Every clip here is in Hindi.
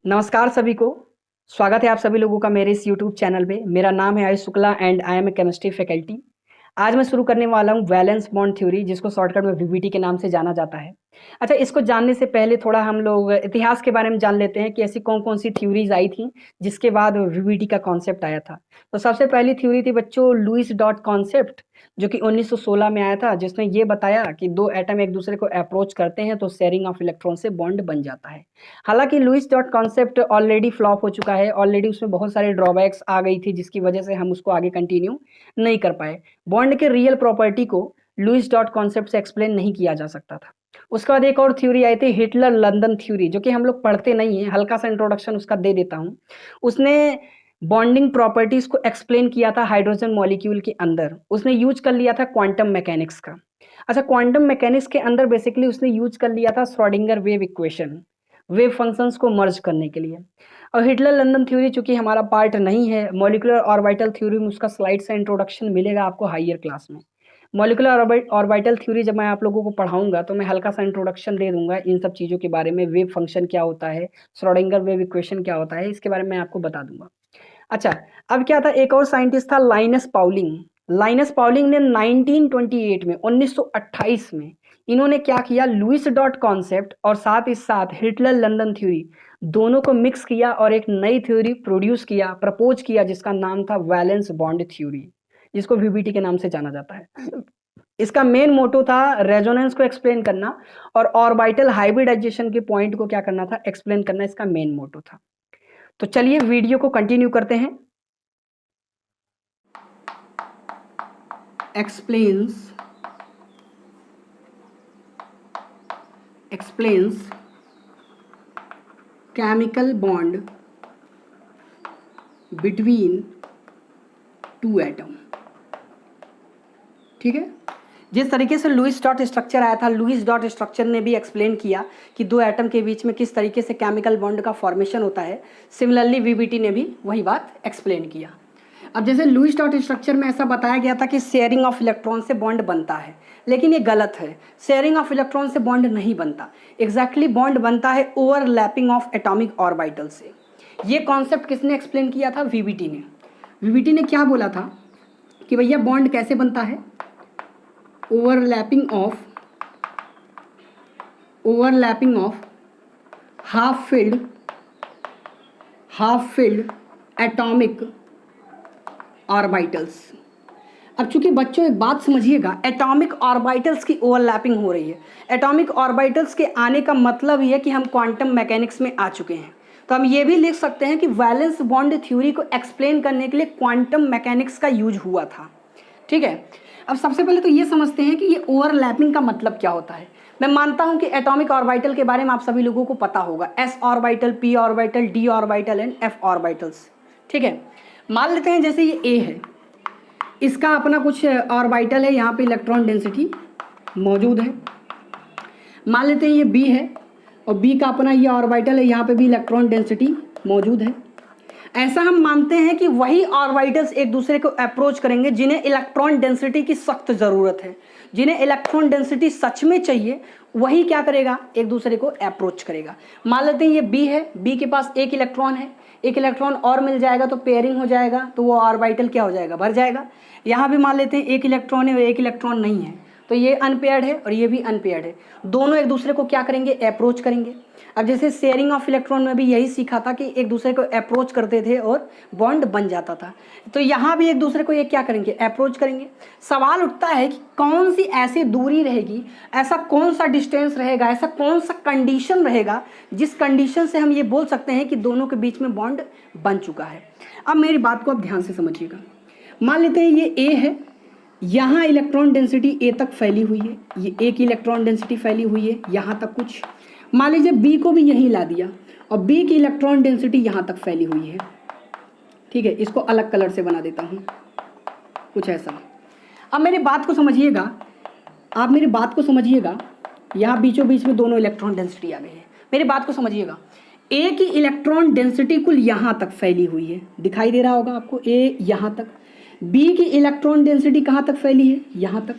नमस्कार सभी को। स्वागत है आप सभी लोगों का मेरे इस यूट्यूब चैनल पे। मेरा नाम है Ayush Shukla and I am a chemistry faculty. आज मैं शुरू करने वाला हूँ वैलेंस बॉन्ड थ्योरी, जिसको शॉर्टकट में वीबीटी के नाम से जाना जाता है। अच्छा, इसको जानने से पहले थोड़ा हम लोग इतिहास के बारे में जान लेते हैं कि ऐसी कौन कौन सी थ्योरीज आई थी जिसके बाद वीबीटी का कॉन्सेप्ट आया था। तो सबसे पहली थ्योरी थी बच्चों लुईस डॉट कॉन्सेप्ट, जो कि 1916 में आया था, जिसने ये बताया कि दो एटम एक दूसरे को अप्रोच करते हैं तो शेयरिंग ऑफ इलेक्ट्रॉन से बॉन्ड बन जाता है। हालांकि Lewis dot concept already flop हो चुका है, ऑलरेडी उसमें बहुत सारे ड्रॉबैक्स आ गई थी जिसकी वजह से हम उसको आगे कंटिन्यू नहीं कर पाए। बॉन्ड के रियल प्रॉपर्टी को लुईस डॉट कॉन्सेप्ट से एक्सप्लेन नहीं किया जा सकता था। उसके बाद एक और थ्योरी आई थी हिटलर लंदन थ्योरी, जो कि हम लोग पढ़ते नहीं है, हल्का सा इंट्रोडक्शन उसका दे देता हूँ। उसने बॉन्डिंग प्रॉपर्टीज को एक्सप्लेन किया था हाइड्रोजन मॉलिक्यूल के अंदर। उसने यूज कर लिया था क्वांटम मैकेनिक्स का। अच्छा, क्वांटम मैकेनिक्स के अंदर बेसिकली उसने यूज कर लिया था Schrodinger wave equation, wave functions को मर्ज करने के लिए। और हिटलर लंदन थ्योरी चूंकि हमारा पार्ट नहीं है, मॉलिकुलर ऑर्बिटल थ्योरी में उसका स्लाइड से इंट्रोडक्शन मिलेगा आपको हायर क्लास में। मॉलिकुलर ऑर्बिटल थ्योरी जब मैं आप लोगों को पढ़ाऊंगा तो मैं हल्का सा इंट्रोडक्शन दे दूंगा इन सब चीज़ों के बारे में। वेव फंक्शन क्या होता है, श्रोडिंगर वेव इक्वेशन क्या होता है, इसके बारे में मैं आपको बता दूंगा। अच्छा, अब क्या था, एक और साइंटिस्ट था लाइनस पाउलिंग। लाइनस पाउलिंग ने 1928 में 1928 में इन्होंने क्या किया, लुईस डॉट कॉन्सेप्ट और साथ ही साथ हिटलर लंदन थ्योरी दोनों को मिक्स किया और एक नई थ्योरी प्रोड्यूस किया, प्रपोज किया, जिसका नाम था वैलेंस बॉन्ड थ्योरी, जिसको वीबीटी के नाम से जाना जाता है। इसका मेन मोटो था रेजोनेंस को एक्सप्लेन करना और ऑर्बिटल हाइब्रिडाइजेशन के पॉइंट को क्या करना था, एक्सप्लेन करना, इसका मेन मोटो था। तो चलिए वीडियो को कंटिन्यू करते हैं। explains chemical bond between two atom। ठीक है, जिस तरीके से लुईस डॉट स्ट्रक्चर आया था, लुईस डॉट स्ट्रक्चर ने भी एक्सप्लेन किया कि दो एटम के बीच में किस तरीके से केमिकल बॉन्ड का फॉर्मेशन होता है। सिमिलरली वीबीटी ने भी वही बात एक्सप्लेन किया। अब जैसे लुईस डॉट स्ट्रक्चर में ऐसा बताया गया था कि शेयरिंग ऑफ इलेक्ट्रॉन से बॉन्ड बनता है, लेकिन ये गलत है। शेयरिंग ऑफ इलेक्ट्रॉन से बॉन्ड नहीं बनता, एग्जैक्टली बॉन्ड बनता है ओवरलैपिंग ऑफ एटॉमिक ऑर्बिटल से। ये कॉन्सेप्ट किसने एक्सप्लेन किया था, वीबीटी ने। वीबीटी ने क्या बोला था कि भैया बॉन्ड कैसे बनता है, overlapping of half filled atomic orbitals. अब चूंकि बच्चों एक बात समझिएगा, एटॉमिक ऑर्बिटल्स की ओवरलैपिंग हो रही है। एटॉमिक ऑर्बिटल्स के आने का मतलब ये है कि हम क्वांटम मैकेनिक्स में आ चुके हैं। तो हम ये भी लिख सकते हैं कि वैलेंस बॉन्ड थ्योरी को एक्सप्लेन करने के लिए क्वांटम मैकेनिक्स का यूज हुआ था। ठीक है, अब सबसे पहले तो ये समझते हैं कि ये ओवरलैपिंग का मतलब क्या होता है। मैं मानता हूं कि एटॉमिक ऑर्बिटल के बारे में आप सभी लोगों को पता होगा, S orbital, P orbital, D orbital and F orbitals. ठीक है, मान लेते हैं जैसे ये ए है, इसका अपना कुछ ऑर्बिटल है, यहाँ पे इलेक्ट्रॉन डेंसिटी मौजूद है। मान लेते हैं ये बी है और बी का अपना ये ऑर्बिटल है, यहाँ पे भी इलेक्ट्रॉन डेंसिटी मौजूद है। ऐसा हम मानते हैं कि वही ऑर्बिटल्स एक दूसरे को अप्रोच करेंगे जिन्हें इलेक्ट्रॉन डेंसिटी की सख्त ज़रूरत है। जिन्हें इलेक्ट्रॉन डेंसिटी सच में चाहिए वही क्या करेगा, एक दूसरे को अप्रोच करेगा। मान लेते हैं ये बी है, बी के पास एक इलेक्ट्रॉन है, एक इलेक्ट्रॉन और मिल जाएगा तो पेयरिंग हो जाएगा, तो वो ऑर्बिटल क्या हो जाएगा, भर जाएगा। यहाँ भी मान लेते हैं एक इलेक्ट्रॉन है और एक इलेक्ट्रॉन नहीं है, तो ये अनपेयर्ड है और ये भी अनपेयर्ड है। दोनों एक दूसरे को क्या करेंगे, अप्रोच करेंगे। अब जैसे शेयरिंग ऑफ इलेक्ट्रॉन में भी यही सीखा था कि एक दूसरे को अप्रोच करते थे और बॉन्ड बन जाता था। तो यहाँ भी एक दूसरे को ये क्या करेंगे, अप्रोच करेंगे। सवाल उठता है कि कौन सी ऐसी दूरी रहेगी, ऐसा कौन सा डिस्टेंस रहेगा, ऐसा कौन सा कंडीशन रहेगा जिस कंडीशन से हम ये बोल सकते हैं कि दोनों के बीच में बॉन्ड बन चुका है। अब मेरी बात को आप ध्यान से समझिएगा। मान लेते हैं ये ए है, यहाँ इलेक्ट्रॉन डेंसिटी ए तक फैली हुई है, ये ए की इलेक्ट्रॉन डेंसिटी फैली हुई है यहाँ तक कुछ। मान लीजिए बी को भी यहीं ला दिया और बी की इलेक्ट्रॉन डेंसिटी यहाँ तक फैली हुई है। ठीक है, इसको अलग कलर से बना देता हूँ, कुछ ऐसा। अब मेरी बात को समझिएगा, आप मेरी बात को समझिएगा, यहाँ बीचों बीच में दोनों इलेक्ट्रॉन डेंसिटी आ गई है। मेरी बात को समझिएगा, ए की इलेक्ट्रॉन डेंसिटी कुल यहाँ तक फैली हुई है, दिखाई दे रहा होगा आपको, ए यहाँ तक। बी की इलेक्ट्रॉन डेंसिटी कहाँ तक फैली है, यहाँ तक।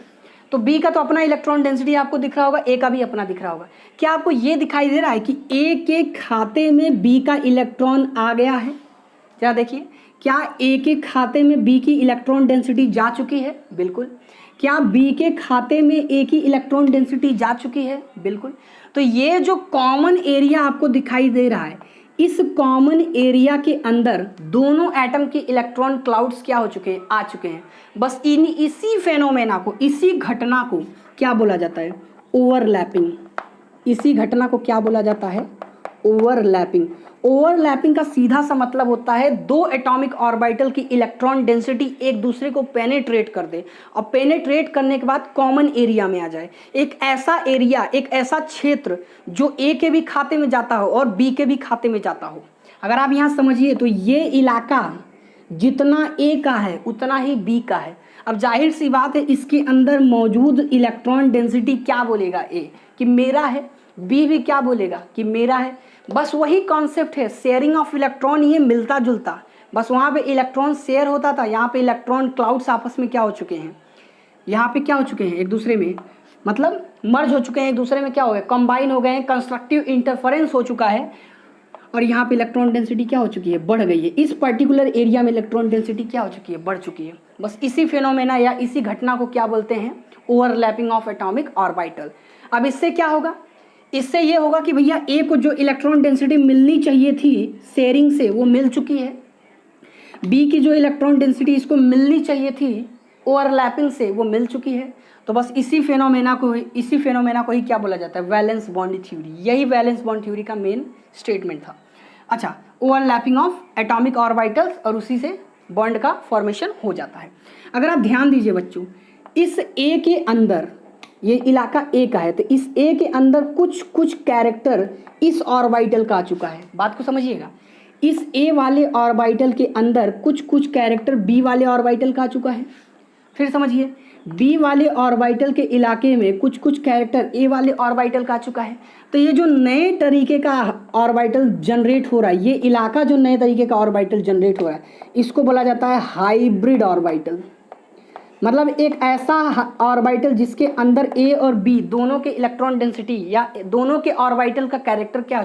तो बी का तो अपना इलेक्ट्रॉन डेंसिटी आपको दिख रहा होगा, ए का भी अपना दिख रहा होगा। क्या आपको ये दिखाई दे रहा है कि ए के खाते में बी का इलेक्ट्रॉन आ गया है? जरा देखिए, क्या ए के खाते में बी की इलेक्ट्रॉन डेंसिटी जा चुकी है? बिल्कुल। क्या बी के खाते में ए की इलेक्ट्रॉन डेंसिटी जा चुकी है? बिल्कुल। तो ये जो कॉमन एरिया आपको दिखाई दे रहा है, इस कॉमन एरिया के अंदर दोनों एटम के इलेक्ट्रॉन क्लाउड्स क्या हो चुके हैं? आ चुके हैं। बस इसी फेनोमेना को, इसी घटना को क्या बोला जाता है? ओवरलैपिंग। इसी घटना को क्या बोला जाता है? ओवरलैपिंग। ओवरलैपिंग का सीधा सा मतलब होता है दो एटॉमिक ऑर्बिटल की इलेक्ट्रॉन डेंसिटी एक दूसरे को पेनेट्रेट कर दे और पेनेट्रेट करने के बाद कॉमन एरिया में आ जाए। एक ऐसा एरिया, एक ऐसा क्षेत्र जो ए के भी खाते में जाता हो और बी के भी खाते में जाता हो। अगर आप यहाँ समझिए तो ये इलाका जितना ए का है उतना ही बी का है। अब जाहिर सी बात है, इसके अंदर मौजूद इलेक्ट्रॉन डेंसिटी क्या बोलेगा? ए कि मेरा है, बी भी क्या बोलेगा? कि मेरा है। बस वही कॉन्सेप्ट है, शेयरिंग ऑफ इलेक्ट्रॉन, ये मिलता जुलता। बस वहाँ पे इलेक्ट्रॉन शेयर होता था, यहाँ पे इलेक्ट्रॉन क्लाउड्स आपस में क्या हो चुके हैं? यहाँ पे क्या हो चुके हैं? एक दूसरे में मतलब मर्ज हो चुके हैं, एक दूसरे में क्या हो गए? कंबाइन हो गए हैं, कंस्ट्रक्टिव इंटरफेरेंस हो चुका है और यहाँ पे इलेक्ट्रॉन डेंसिटी क्या हो चुकी है? बढ़ गई है। इस पर्टिकुलर एरिया में इलेक्ट्रॉन डेंसिटी क्या हो चुकी है? बढ़ चुकी है। बस इसी फिनोमेना या इसी घटना को क्या बोलते हैं? Overlapping of atomic orbital. अब इससे क्या होगा? इससे ये होगा कि भैया ए को जो इलेक्ट्रॉन डेंसिटी मिलनी चाहिए थी शेयरिंग से, वो मिल चुकी है। बी की जो इलेक्ट्रॉन डेंसिटी इसको मिलनी चाहिए थी ओवरलैपिंग से, वो मिल चुकी है। तो बस इसी फेनोमेना को ही क्या बोला जाता है? Valence bond theory. यही वैलेंस बॉन्ड थ्योरी का मेन स्टेटमेंट था। अच्छा, ओवरलैपिंग ऑफ एटॉमिक ऑर्बिटल्स और उसी से बॉन्ड का फॉर्मेशन हो जाता है। अगर आप ध्यान दीजिए बच्चों, इस ए के अंदर, ये इलाका ए का है, तो इस ए के अंदर कुछ कुछ कैरेक्टर इस ऑर्बिटल का आ चुका है। बात को समझिएगा, इस ए वाले ऑर्बिटल के अंदर कुछ कुछ कैरेक्टर बी वाले ऑर्बिटल का आ चुका है। फिर समझिए, बी वाले ऑर्बिटल के इलाके में कुछ कुछ कैरेक्टर ए वाले ऑर्बिटल का आ चुका है। तो ये जो नए तरीके का ऑर्बिटल जनरेट हो रहा है, ये इलाका जो नए तरीके का ऑर्बिटल जनरेट हो रहा है, इसको बोला जाता है हाइब्रिड ऑर्बिटल। मतलब एक ऐसा ऑर्बिटल जिसके अंदर ए और बी दोनों के इलेक्ट्रॉन डेंसिटी या दोनों के ऑर्बिटल का कैरेक्टर क्या आ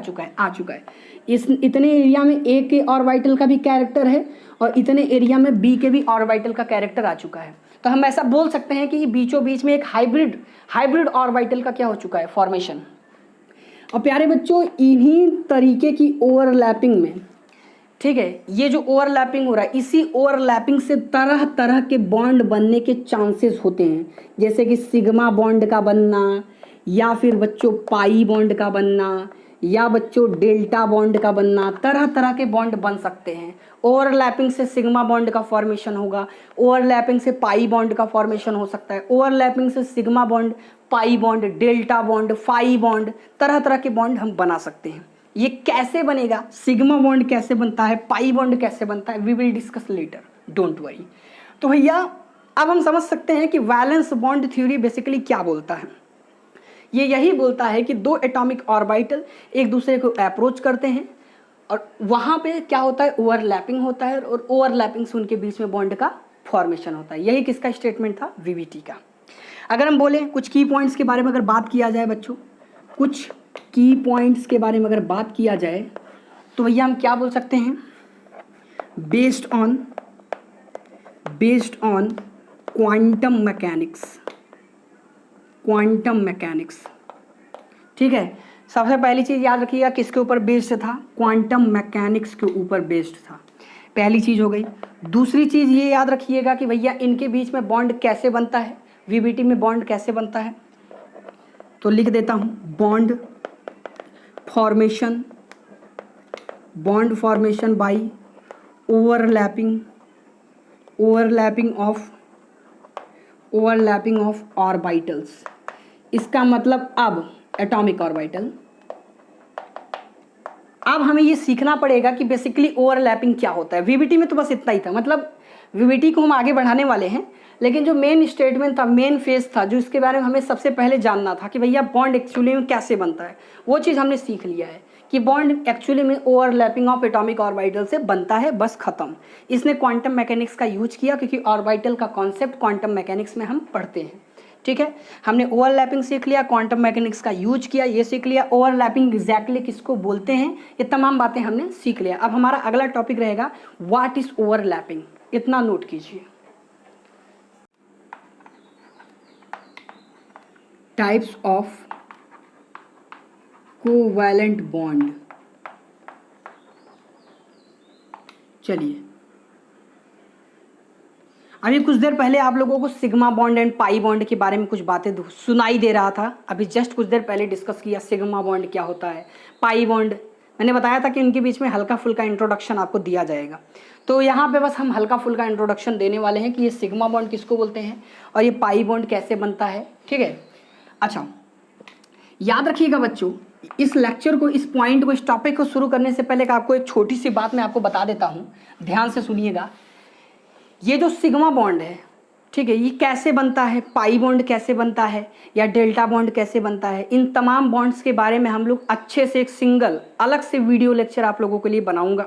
चुका है। इतने एरिया में ए के ऑर्बिटल का भी कैरेक्टर है और इतने एरिया में बी के भी ऑर्बिटल का कैरेक्टर आ चुका है। तो हम ऐसा बोल सकते हैं कि बीचों बीच में एक हाइब्रिड ऑर्बिटल का क्या हो चुका है? फॉर्मेशन। और प्यारे बच्चों, इन्हीं तरीके की ओवरलैपिंग में, ठीक है, ये जो ओवरलैपिंग हो रहा है, इसी ओवरलैपिंग से तरह तरह के बॉन्ड बनने के चांसेस होते हैं। जैसे कि सिग्मा बॉन्ड का बनना, या फिर बच्चों पाई बॉन्ड का बनना, या बच्चों डेल्टा बॉन्ड का बनना। तरह तरह के बॉन्ड बन सकते हैं। ओवरलैपिंग से सिग्मा बॉन्ड का फॉर्मेशन होगा, ओवरलैपिंग से पाई बॉन्ड का फॉर्मेशन हो सकता है, ओवरलैपिंग से sigma bond, pi bond, delta bond, phi bond, तरह तरह के बॉन्ड हम बना सकते हैं। ये कैसे बनेगा? सिग्मा बॉन्ड कैसे बनता है, पाई बॉन्ड कैसे बनता है, we will discuss later, don't worry. तो भैया अब हम समझ सकते हैं कि वैलेंस बॉन्ड थ्योरी बेसिकली क्या बोलता है। ये यही बोलता है कि दो एटॉमिक ऑर्बिटल एक दूसरे को अप्रोच करते हैं और वहाँ पे क्या होता है? ओवरलैपिंग होता है और ओवरलैपिंग से उनके बीच में बॉन्ड का फॉर्मेशन होता है। यही किसका स्टेटमेंट था? वीवीटी का। अगर हम बोलें कुछ की पॉइंट्स के बारे में अगर बात किया जाए बच्चों, कुछ की पॉइंट्स के बारे में अगर बात किया जाए तो भैया हम क्या बोल सकते हैं? Based on quantum mechanics. ठीक है, सबसे पहली चीज़ याद रखिएगा, किसके ऊपर बेस्ड था? क्वांटम मैकेनिक्स के ऊपर बेस्ड था। पहली चीज़ हो गई। दूसरी चीज़ ये याद रखिएगा कि भैया इनके बीच में बॉन्ड कैसे बनता है, वीवीटी में बॉन्ड कैसे बनता है। तो लिख देता हूँ, bond formation by overlapping of orbitals. इसका मतलब अब एटॉमिक ऑर्बिटल, अब हमें ये सीखना पड़ेगा कि बेसिकली ओवरलैपिंग क्या होता है। वीवीटी में तो बस इतना ही था, मतलब वीवीटी को हम आगे बढ़ाने वाले हैं, लेकिन जो मेन स्टेटमेंट था, मेन फेज था, जो इसके बारे में हमें सबसे पहले जानना था कि भैया बॉन्ड एक्चुअली में कैसे बनता है, वो चीज़ हमने सीख लिया है कि बॉन्ड एक्चुअली में ओवरलैपिंग ऑफ एटॉमिक ऑर्बिटल से बनता है, बस खत्म। इसने क्वांटम मैकेनिक्स का यूज किया क्योंकि ऑर्बिटल का कॉन्सेप्ट क्वांटम मैकेनिक्स में हम पढ़ते हैं। ठीक है, हमने ओवरलैपिंग सीख लिया, क्वांटम मैकेनिक्स का यूज किया, ये सीख लिया, ओवरलैपिंग एग्जैक्टली किसको बोलते हैं, ये तमाम बातें हमने सीख लिया। अब हमारा अगला टॉपिक रहेगा व्हाट इज ओवरलैपिंग, इतना नोट कीजिए। Types of covalent bond. चलिए, अभी कुछ देर पहले आप लोगों को sigma bond and pi bond के बारे में कुछ बातें सुनाई दे रहा था। अभी जस्ट कुछ देर पहले डिस्कस किया सिग्मा बॉन्ड क्या होता है, पाई बॉन्ड मैंने बताया था कि इनके बीच में हल्का फुल्का इंट्रोडक्शन आपको दिया जाएगा। तो यहाँ पे बस हम हल्का फुल्का इंट्रोडक्शन देने वाले हैं कि ये सिग्मा बॉन्ड किसको बोलते हैं और ये पाई बॉन्ड कैसे बनता है। ठीक है, अच्छा याद रखिएगा बच्चों, इस लेक्चर को, इस पॉइंट को, इस टॉपिक को शुरू करने से पहले आपको एक छोटी सी बात मैं आपको बता देता हूँ, ध्यान से सुनिएगा। ये जो सिग्मा बॉन्ड है, ठीक है, ये कैसे बनता है, पाई बॉन्ड कैसे बनता है या डेल्टा बॉन्ड कैसे बनता है, इन तमाम बॉन्ड्स के बारे में हम लोग अच्छे से एक सिंगल अलग से वीडियो लेक्चर आप लोगों के लिए बनाऊंगा,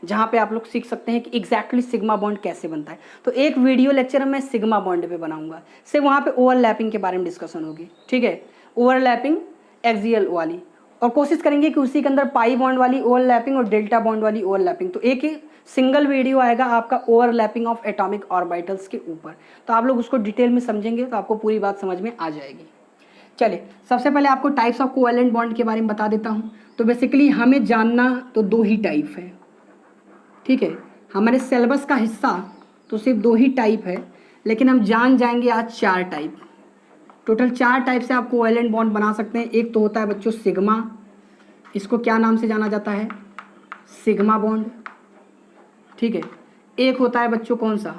जहाँ पे आप लोग सीख सकते हैं कि एग्जैक्टली सिग्मा बॉन्ड कैसे बनता है। तो एक वीडियो लेक्चर मैं सिग्मा बॉन्ड पे बनाऊंगा, सिर्फ वहाँ पे ओवरलैपिंग के बारे में डिस्कशन होगी। ठीक है, ओवरलैपिंग एक्सियल वाली, और कोशिश करेंगे कि उसी के अंदर पाई बॉन्ड वाली ओवरलैपिंग और डेल्टा बॉन्ड वाली ओवरलैपिंग, तो एक ही सिंगल वीडियो आएगा आपका ओवरलैपिंग ऑफ एटॉमिक ऑर्बिटल्स के ऊपर। तो आप लोग उसको डिटेल में समझेंगे तो आपको पूरी बात समझ में आ जाएगी। चलिए, सबसे पहले आपको टाइप्स ऑफ कोवैलेंट बॉन्ड के बारे में बता देता हूँ। तो बेसिकली हमें जानना तो दो ही टाइप है। ठीक है, हमारे सिलेबस का हिस्सा तो सिर्फ दो ही टाइप है, लेकिन हम जान जाएंगे आज 4 टाइप। टोटल 4 टाइप से आप कोवैलेंट बॉन्ड बना सकते हैं। एक तो होता है बच्चों सिग्मा, इसको क्या नाम से जाना जाता है, सिग्मा बॉन्ड। ठीक है, एक होता है बच्चों कौन सा,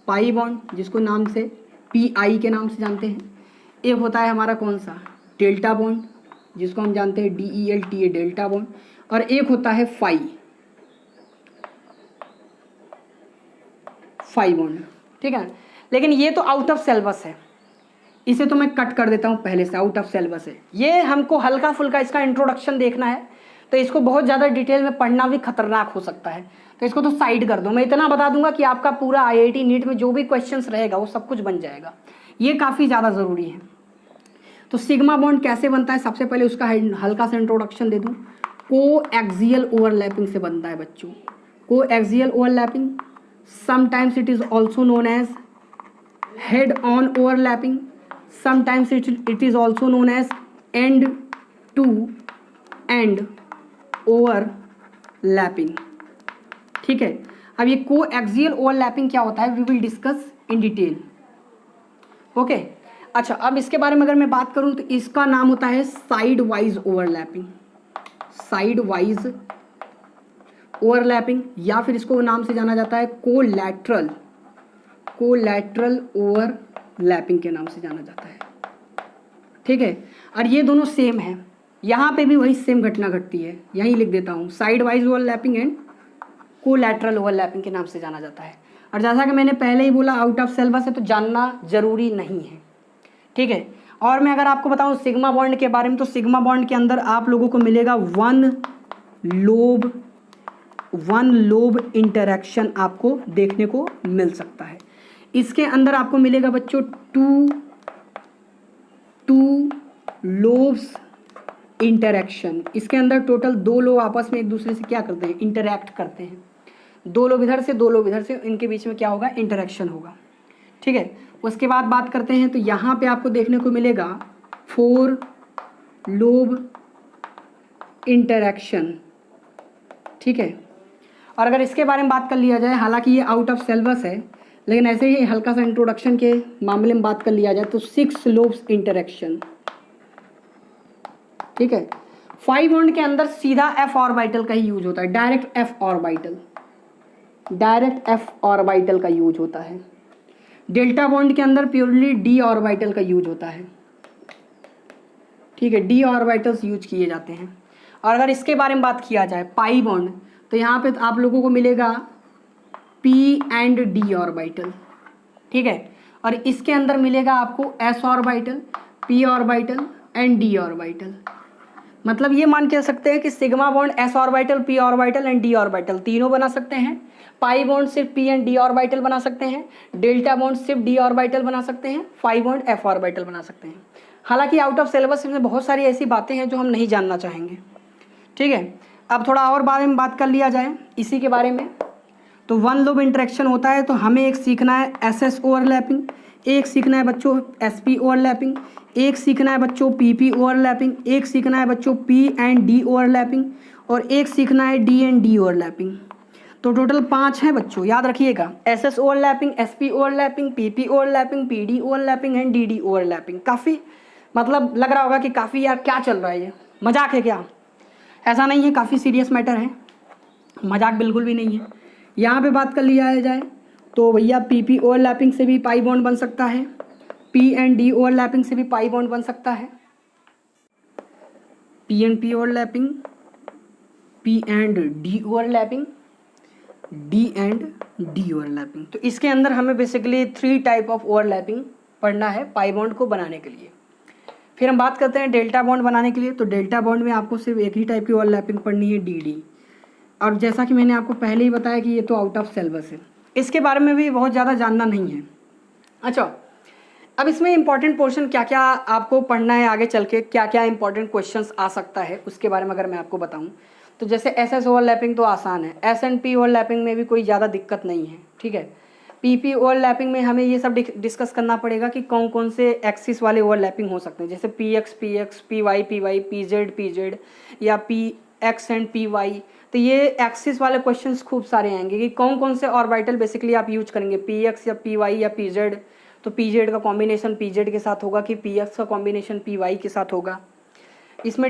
पाई बॉन्ड, जिसको नाम से PI के नाम से जानते हैं। एक होता है हमारा कौन सा, डेल्टा बॉन्ड, जिसको हम जानते हैं DELTA, डेल्टा बॉन्ड। और एक होता है फाई बॉन्ड। ठीक है, लेकिन ये तो आउट ऑफ सिलेबस है, इसे तो मैं कट कर देता हूँ पहले से, आउट ऑफ सिलेबस है। ये हमको हल्का फुल्का इसका इंट्रोडक्शन देखना है, तो इसको बहुत ज़्यादा डिटेल में पढ़ना भी खतरनाक हो सकता है, तो इसको तो साइड कर दो। मैं इतना बता दूंगा कि आपका पूरा IIT नीट में जो भी क्वेश्चंस रहेगा वो सब कुछ बन जाएगा, ये काफ़ी ज़्यादा ज़रूरी है। तो सिग्मा बॉन्ड कैसे बनता है, सबसे पहले उसका हल्का सा इंट्रोडक्शन दे दूँ। कोएक्सियल ओवरलैपिंग से बनता है बच्चों। Coaxial overlapping, sometimes it is also known as head on overlapping, sometimes it is also known as end to end overlapping। ठीक है, अब ये कोएक्सियल ओवरलैपिंग क्या होता है, we will discuss in detail. Okay, अच्छा अब इसके बारे में अगर मैं बात करूं तो इसका नाम होता है side wise overlapping, side wise overlapping, या फिर इसको नाम से जाना जाता है कोलैटरल ओवरलैपिंग के नाम से जाना जाता है। ठीक है, और ये दोनों सेम है, यहाँ पे भी वही सेम घटना घटती है, यहीं लिख देता हूँ, side wise overlapping and collateral overlapping के नाम से जाना जाता है। और जैसा कि मैंने पहले ही बोला आउट ऑफ सिलेबस है, तो जानना जरूरी नहीं है। ठीक है, और मैं अगर आपको बताऊँ सिग्मा बॉन्ड के बारे में, तो सिग्मा बॉन्ड के अंदर आप लोगों को मिलेगा वन लोब इंटरेक्शन आपको देखने को मिल सकता है। इसके अंदर आपको मिलेगा बच्चों टू लोब्स इंटरेक्शन। इसके अंदर टोटल 2 लोग आपस में एक दूसरे से क्या करते हैं, इंटरैक्ट करते हैं। 2 लोग इधर से 2 लोग इधर से, इनके बीच में क्या होगा, इंटरेक्शन होगा। ठीक है, उसके बाद बात करते हैं तो यहाँ पे आपको देखने को मिलेगा 4 लोब इंटरेक्शन। ठीक है, और अगर इसके बारे में बात कर लिया जाए, हालांकि ये आउट ऑफ सिलेबस है, लेकिन ऐसे ही हल्का सा इंट्रोडक्शन के मामले में बात कर लिया जाए तो 6 लोब्स इंटरेक्शन। ठीक है, 5 बॉन्ड के अंदर सीधा f ऑर्बिटल का ही यूज होता है, डायरेक्ट f ऑर्बिटल का यूज होता है। डेल्टा बॉन्ड के अंदर प्योरली d ऑर्बिटल का यूज होता है। ठीक है, d ऑर्बिटल्स यूज किए जाते हैं। और अगर इसके बारे में बात किया जाए पाई बॉन्ड, तो यहाँ पे आप लोगों को मिलेगा p एंड d ऑर्बिटल। ठीक है, और इसके अंदर मिलेगा आपको s orbital, p orbital and d orbital. मतलब ये मान के सकते हैं कि sigma bond s orbital, p orbital and d orbital तीनों बना सकते हैं। पाई बॉन्ड सिर्फ p एंड d ऑर्बिटल बना सकते हैं। डेल्टा बॉन्ड सिर्फ d ऑर्बिटल बना सकते हैं। फाई बॉन्ड f ऑर्बिटल बना सकते हैं। हालांकि आउट ऑफ सिलेबस में बहुत सारी ऐसी बातें हैं जो हम नहीं जानना चाहेंगे। ठीक है, अब थोड़ा और बारे में बात कर लिया जाए इसी के बारे में। तो वन लोब इंटरेक्शन होता है तो हमें एक सीखना है SS ओवरलैपिंग, एक सीखना है बच्चों SP ओवरलैपिंग, एक सीखना है बच्चों PP ओवरलैपिंग, एक सीखना है बच्चों P एंड D ओवरलैपिंग, और एक सीखना है D एंड D ओवरलैपिंग। तो टोटल 5 हैं बच्चों, याद रखिएगा। SS overlapping, SP overlapping, PP overlapping, PD overlapping and DD overlapping. काफ़ी मतलब लग रहा होगा कि काफ़ी यार क्या चल रहा है, ये मजाक है क्या? ऐसा नहीं है, काफ़ी सीरियस मैटर है, मजाक बिल्कुल भी नहीं है। यहाँ पे बात कर लिया जाए तो भैया PP ओवरलैपिंग से भी पाई बॉन्ड बन सकता है, P एंड D ओवरलैपिंग से भी पाई बॉन्ड बन सकता है। P and P overlapping, P and D overlapping, D and D overlapping. तो इसके अंदर हमें बेसिकली 3 टाइप ऑफ ओवरलैपिंग पढ़ना है पाई बॉन्ड को बनाने के लिए। फिर हम बात करते हैं डेल्टा बॉन्ड बनाने के लिए। तो डेल्टा बॉन्ड में आपको सिर्फ एक ही टाइप की ओवरलैपिंग पढ़नी है, DD। और जैसा कि मैंने आपको पहले ही बताया कि ये तो आउट ऑफ सिलेबस है, इसके बारे में भी बहुत ज़्यादा जानना नहीं है। अच्छा, अब इसमें इंपॉर्टेंट पोर्शन क्या क्या आपको पढ़ना है आगे चल के, क्या क्या इंपॉर्टेंट क्वेश्चंस आ सकता है उसके बारे में अगर मैं आपको बताऊं तो जैसे SS ओवरलैपिंग तो आसान है, S एंड P ओवरलैपिंग में भी कोई ज़्यादा दिक्कत नहीं है। ठीक है, PP ओवरलैपिंग में हमें ये सब डिस्कस करना पड़ेगा कि कौन कौन से एक्सिस वाले ओवरलैपिंग हो सकते हैं, जैसे PX PX, PY PY, PZ PZ या PX एंड PY। तो ये एक्सिस वाले क्वेश्चंस खूब सारे आएंगे कि कौन कौन से ऑर्बिटल बेसिकली आप यूज करेंगे, PX या PY या PZ। तो PZ का कॉम्बिनेशन PZ के साथ होगा कि PX का कॉम्बिनेशन PY के साथ होगा। इसमें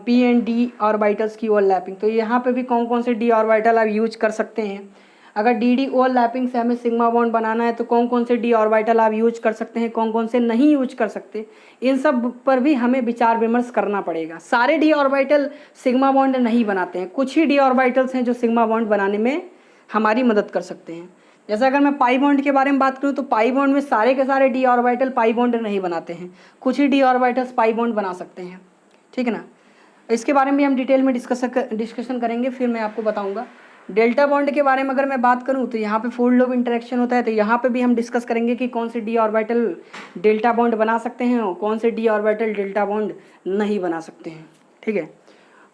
P एंड D ऑर्बिटल्स की ओवरलैपिंग, तो यहाँ पे भी कौन कौन से D ऑर्बिटल आप यूज कर सकते हैं। अगर DD ओवरलैपिंग से हमें सिग्मा बॉन्ड बनाना है तो कौन कौन से D ऑर्बिटल आप यूज कर सकते हैं, कौन कौन से नहीं यूज कर सकते, इन सब पर भी हमें विचार विमर्श करना पड़ेगा। सारे D ऑर्बिटल सिग्मा बॉन्ड नहीं बनाते हैं, कुछ ही D ऑर्बिटल्स हैं जो सिग्मा बॉन्ड बनाने में हमारी मदद कर सकते हैं। जैसे अगर मैं पाई बॉन्ड के बारे में बात करूँ तो पाई बॉन्ड में सारे के सारे D ऑर्बिटल पाई बॉन्ड नहीं बनाते हैं, कुछ ही D ऑर्बिटल्स पाई बॉन्ड बना सकते हैं। ठीक है ना, इसके बारे में भी हम डिटेल में डिस्कशन करेंगे, फिर मैं आपको बताऊंगा। डेल्टा बॉन्ड के बारे में अगर मैं बात करूं तो यहाँ पे फोर लोब इंटरेक्शन होता है, तो यहाँ पे भी हम डिस्कस करेंगे कि कौन से D ऑर्बिटल डेल्टा बॉन्ड बना सकते हैं और कौन से D ऑर्बिटल डेल्टा बॉन्ड नहीं बना सकते हैं। ठीक है,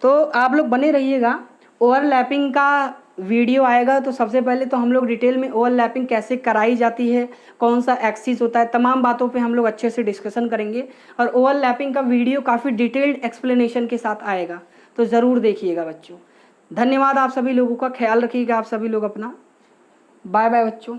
तो आप लोग बने रहिएगा। ओवरलैपिंग का वीडियो आएगा तो सबसे पहले तो हम लोग डिटेल में ओवरलैपिंग कैसे कराई जाती है, कौन सा एक्सिस होता है, तमाम बातों पे हम लोग अच्छे से डिस्कशन करेंगे। और ओवरलैपिंग का वीडियो काफ़ी डिटेल्ड एक्सप्लेनेशन के साथ आएगा, तो ज़रूर देखिएगा बच्चों। धन्यवाद आप सभी लोगों का, ख्याल रखिएगा आप सभी लोग अपना। बाय बाय बच्चों।